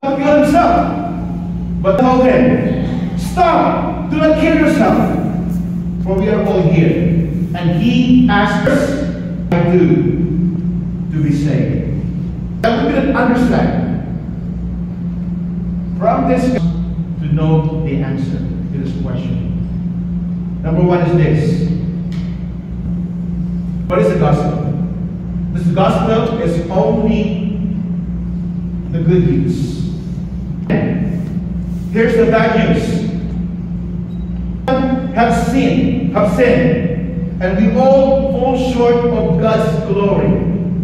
to kill himself. But told him, stop, do not kill yourself, for we are all here. And he asked us, what do to be saved? And we didn't understand from this to know the answer to this question. Number one is this. What is the gospel? This gospel is only the good news. Here's the bad news. Have sinned, and we all fall short of God's glory.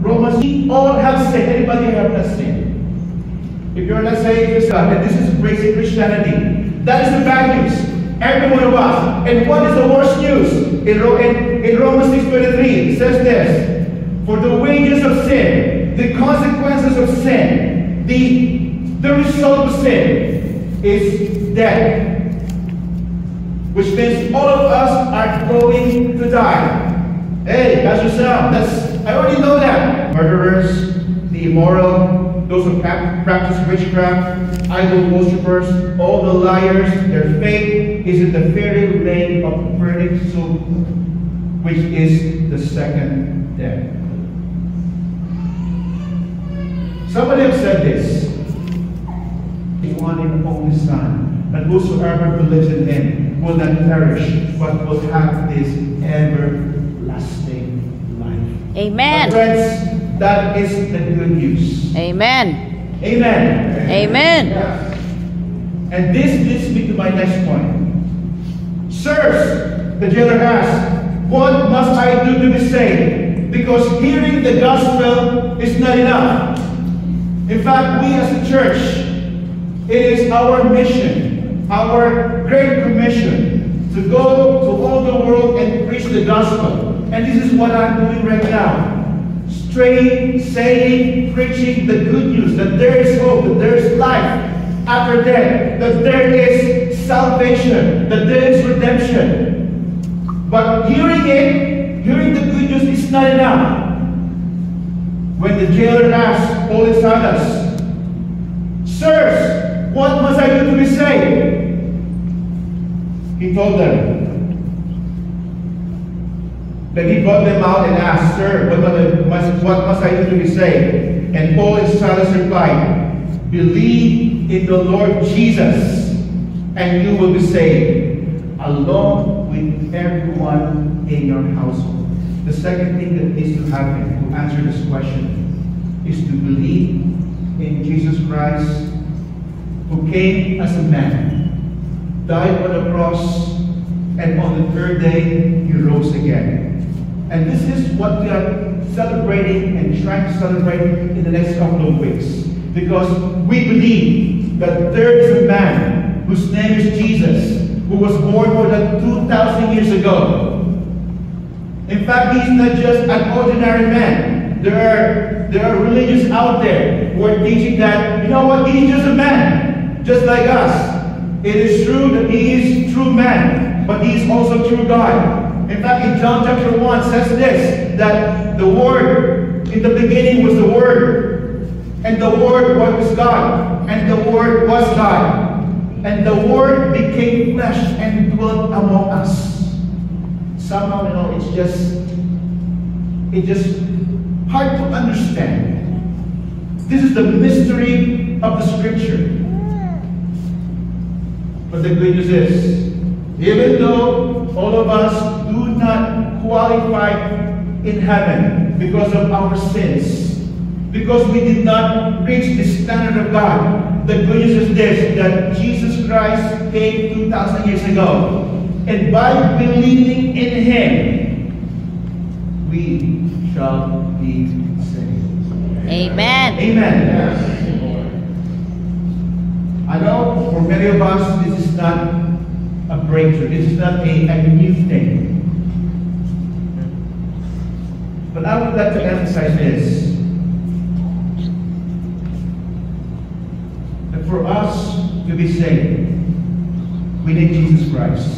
Romans, we all have sinned. Anybody have not sinned? If you're not saved, that this is basic Christianity. That is the bad news. Every one of us. And what is the worst news? In Romans 6:23, it says this: for the wages of sin, the consequences of sin, the result of sin is death. Which means all of us are going to die. Hey, that's yourself. I already know that. Murderers, the immoral, those who practice witchcraft, idol worshippers, all the liars, their fate is in the fiery lake of burning soup, which is the second death. Somebody have said this: the one and only Son, and whosoever believes in him will not perish, but will have this everlasting life. Amen. My friends, that is the good news. Amen. Amen. Amen. And this leads me to my next point. Sirs, the jailer asked, what must I do to be saved? Because hearing the gospel is not enough. In fact, we as a church, it is our mission, our great commission, to go to all the world and preach the gospel. And this is what I'm doing right now. Straight, saying, preaching the good news, that there is hope, that there is life after death, that there is salvation, that there is redemption. But hearing the good news is not enough. When the jailer asked Paul and Silas, sirs, what must I do to be saved? He told them. Then he brought them out and asked, sir, what must I do to be saved? And Paul and Silas replied, believe in the Lord Jesus, and you will be saved, along with everyone in your household. The second thing that needs to happen to answer this question is to believe in Jesus Christ, who came as a man, died on the cross, and on the third day, he rose again. And this is what we are celebrating and trying to celebrate in the next couple of weeks. Because we believe that there is a man whose name is Jesus, who was born more than 2,000 years ago. In fact, he's not just an ordinary man. There are religions out there who are teaching that, you know what, he's just a man, just like us. It is true that he is true man, but he is also true God. In fact, in John chapter 1 says this, that the Word, in the beginning was the Word, and the Word was God, and the Word was God. And the Word became flesh and dwelt among us. Somehow, you know, it's just hard to understand. This is the mystery of the Scripture. But the good news is, even though all of us do not qualify in heaven because of our sins, because we did not reach the standard of God, the good news is this, that Jesus Christ came 2,000 years ago. And by believing in Him, we shall be saved. Amen. Amen. I know for many of us, this is not a breakthrough. This is not a new thing. But I would like to emphasize this. That for us to be saved, we need Jesus Christ.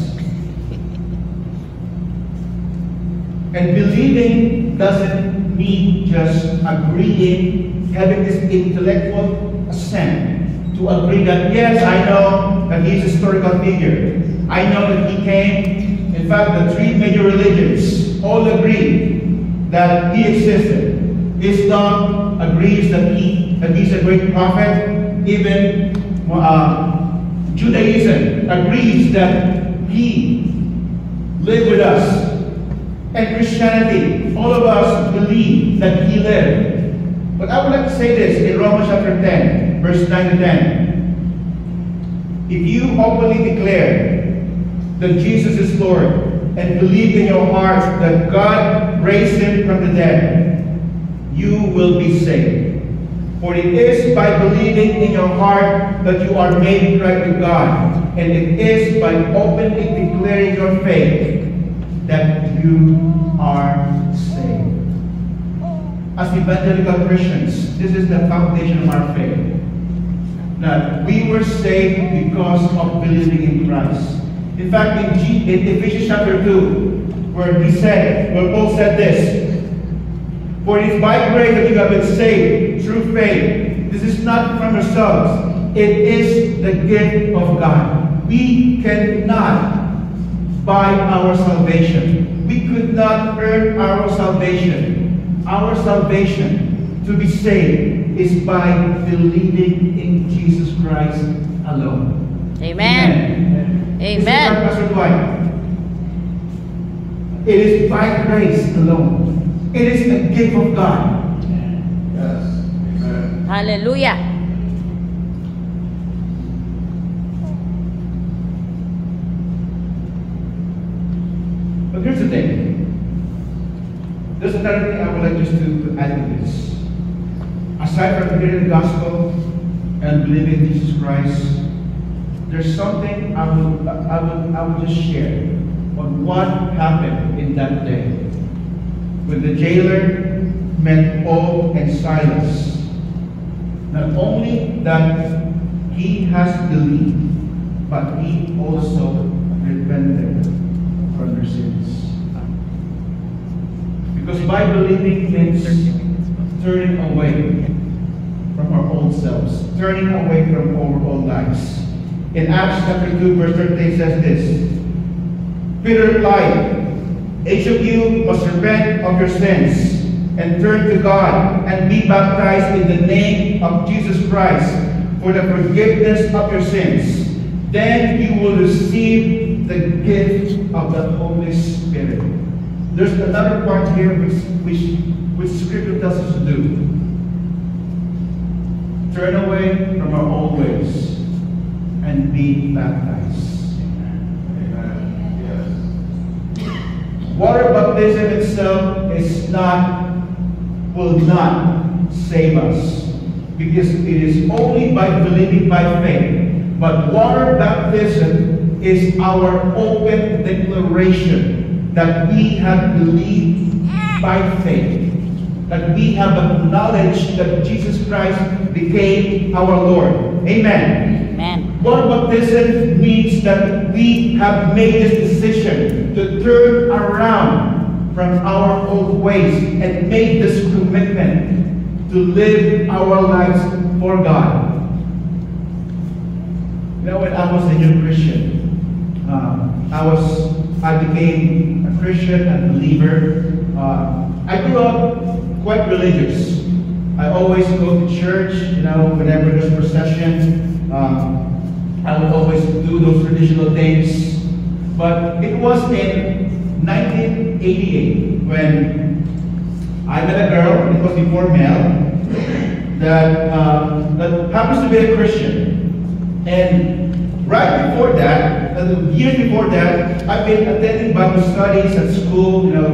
And believing doesn't mean just agreeing, having this intellectual assent to to agree that, yes, I know that he's a historical figure. I know that he came. In fact, the three major religions all agree that he existed. Islam agrees that he's a great prophet. Even Judaism agrees that he lived with us. And Christianity, all of us believe that he lived. But I would like to say this in Romans chapter 10, verse 9 to 10. If you openly declare that Jesus is Lord and believe in your heart that God raised him from the dead, you will be saved. For it is by believing in your heart that you are made right with God, and it is by openly declaring your faith that you are saved. As evangelical Christians, this is the foundation of our faith. That we were saved because of believing in Christ. In fact, in Ephesians chapter 2, where Paul said this, for it is by grace that you have been saved through faith. This is not from yourselves. It is the gift of God. We cannot buy our salvation. We could not earn our salvation. Our salvation, to be saved, is by believing in Jesus Christ alone. Amen. Amen. Pastor Dwight. It is by grace alone. It is a gift of God. Yes. Amen. Hallelujah. But here's the thing. There's another thing I would like just to add to this. Aside from hearing the gospel and believing in Jesus Christ, there's something I would just share on what happened in that day. When the jailer met Paul and Silas, not only that he has believed, but he also repented from their sins. Because by believing means turning away from our old selves, turning away from our old lives. In Acts chapter 2, verse 13 says this, Peter replied, each of you must repent of your sins and turn to God and be baptized in the name of Jesus Christ for the forgiveness of your sins. Then you will receive the gift of the Holy Spirit. There's another part here which Scripture tells us to do. Turn away from our old ways and be baptized. Water baptism itself will not save us, because it is only by believing by faith. But water baptism is our open declaration that we have believed by faith, that we have acknowledged that Jesus Christ became our Lord. Amen. Amen. Water baptism means that we have made this decision to turn around from our old ways and make this commitment to live our lives for God. You know, when I was a young Christian, I became a Christian and believer. I grew up quite religious. I always go to church, you know, whenever there's procession. I would always do those traditional things. But it was in 1988 when I met a girl, it was before Mel, that happens to be a Christian. And right before that, years before that, I've been attending Bible studies at school. You know,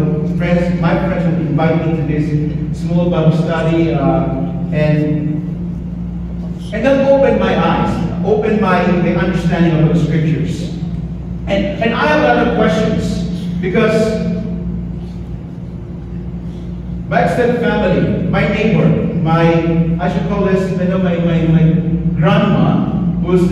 my friends would invite me to this small Bible study, and that opened my eyes, opened my understanding of the Scriptures. And I have a lot of questions, because my extended family, my neighbor, I should call this, you know, my grandma, who's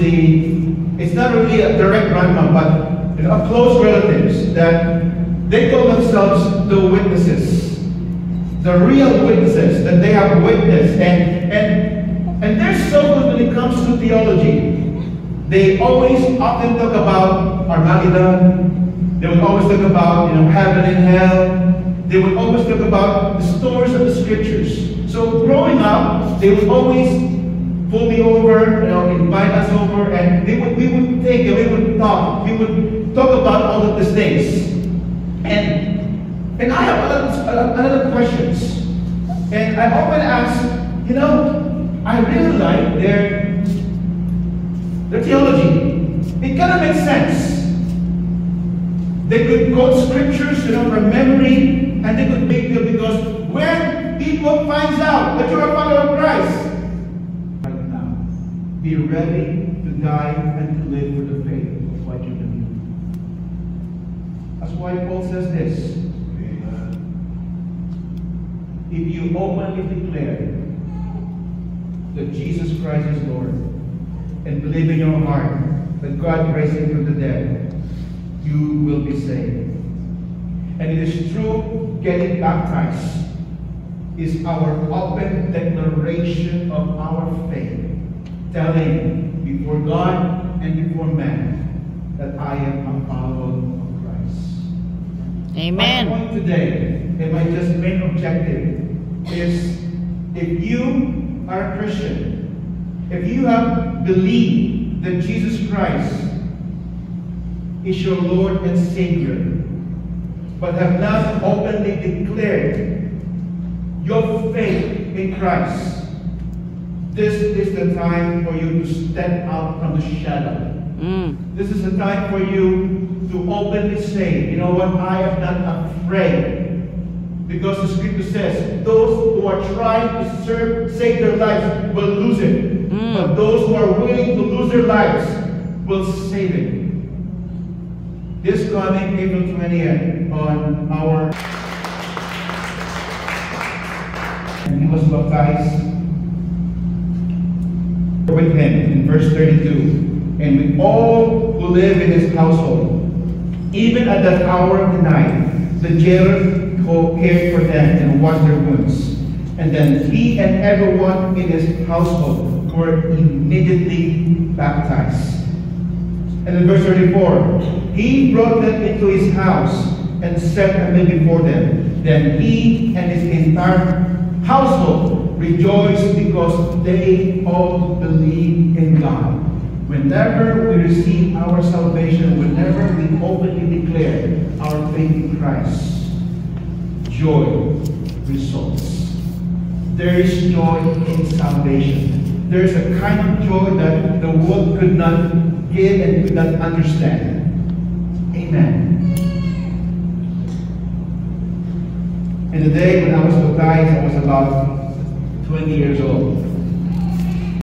it's not really a direct grandma, but you know, a close relatives, that they call themselves the witnesses, the real witnesses that they have witnessed. And And they're so good when it comes to theology. They always often talk about Armageddon. They would always talk about, heaven and hell. They would always talk about the stories of the scriptures. So growing up, they would always pull me over, invite us over, and we would think, and we would talk. We would talk about all of these things. And I have a lot of questions. And I often ask, I really like their theology. It kind of makes sense. They could quote scriptures, from memory, and they could make them, because when people find out that you're a follower of Christ, right now, be ready to die and to live for the faith of what you believe. That's why Paul says this. If you openly declare that Jesus Christ is Lord and believe in your heart that God raised him from the dead, you will be saved. And it is true, getting baptized is our open declaration of our faith, telling before God and before man that I am a follower of Christ. Amen. My point today, and my just main objective, is if you are a Christian, if you have believed that Jesus Christ is your Lord and Savior, but have not openly declared your faith in Christ, this is the time for you to step out from the shadow. This is the time for you to openly say, you know what, I am not afraid. Because the scripture says, those who are trying to save their lives will lose it. But those who are willing to lose their lives will save it. This coming April 20th on our... And he was baptized with him in verse 32. And with all who live in his household, even at that hour of the night, the jailer cared for them and washed their wounds. And then he and everyone in his household were immediately baptized. And in verse 34, he brought them into his house and set a meal before them. Then he and his entire household rejoiced because they all believed in God. Whenever we receive our salvation, whenever we openly declare our faith in Christ, joy results. There is joy in salvation. There is a kind of joy that the world could not give and could not understand. Amen. In the day when I was baptized, I was about 20 years old.